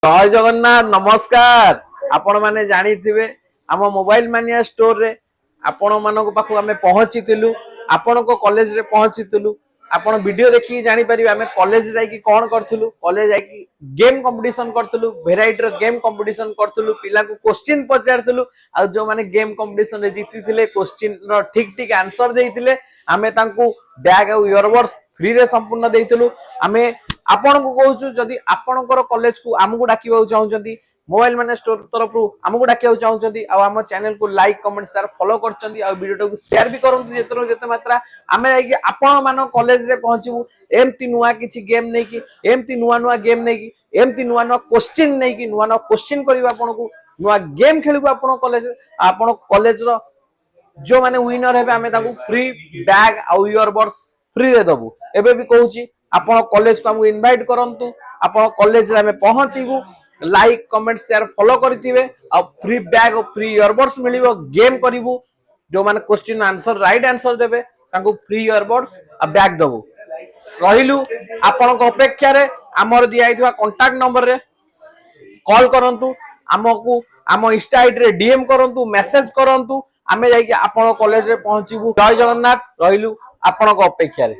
जय जगन्नाथ नमस्कार। आपण माने जानी थिबे आम मोबाइल मानिया स्टोर रे आपण मानक पाखु आमे पहुंचीतिलु। आपण को कॉलेज रे पहुंचीतिलु। आपण वीडियो देखि जानि परिबे आमे कॉलेज जाई कि कोन करथुलु। कॉलेज जाई कि गेम कंपटीशन करथुलु। वेराइटी रो गेम कंपटीशन करथुलु। पिला को क्वेश्चन पचारथुलु। आ जो माने गेम कंपटीशन रे जीति थिले क्वेश्चन रो ठीक ठीक आंसर देइथिले आमे तांकू बैग और इयरबड्स फ्री रे संपूर्ण देइथिलु। आमे आपण को कहूछु जदि आपणकर कॉलेज को आमको डाकिबा चाहउचंती मोबाइल माने स्टोर तरफ आमको डाकिबा चाहउचंती आ हम चैनल को लाइक कमेंट शेयर फॉलो करचंती आ वीडियो को शेयर भी करंतु जेतरो जेते मात्रा आमे जाई कि आपण मानो कॉलेज रे पहुंचबू एमती नुवा किछि गेम नै कि एमती नुवा नुवा गेम नै कि एमती नुवा नुवा क्वेश्चन नै कि नुवा नुवा क्वेश्चन करबा आपण को नुवा गेम खेलबा आपण कॉलेज रो जो माने विनर हेबे आमे ताकू फ्री बैग आ इयरबड्स फ्री रे दबु। एबे भी कहूची आपण कॉलेज को हमको इनवाइट करंतु। आपण कॉलेज रे हमें पहुंचीबू लाइक कमेंट शेयर फॉलो करथिबे आ फ्री बैग और फ्री इयरबड्स मिलिबो गेम करिवु। जो माने क्वेश्चन आंसर राइट आंसर देबे तांको फ्री इयरबड्स आ बैग दबु। रहिलु आपण को अपेक्षा रे हमर दिया आइथवा कांटेक्ट नंबर रे कॉल करंतु। हमकु हम इंस्टा आईडी रे डीएम करंतु मैसेज करंतु। आमे जाई कि आपण कॉलेज रे पहुंचीबू। जय जगन्नाथ। रहिलु आपण को अपेक्षा रे।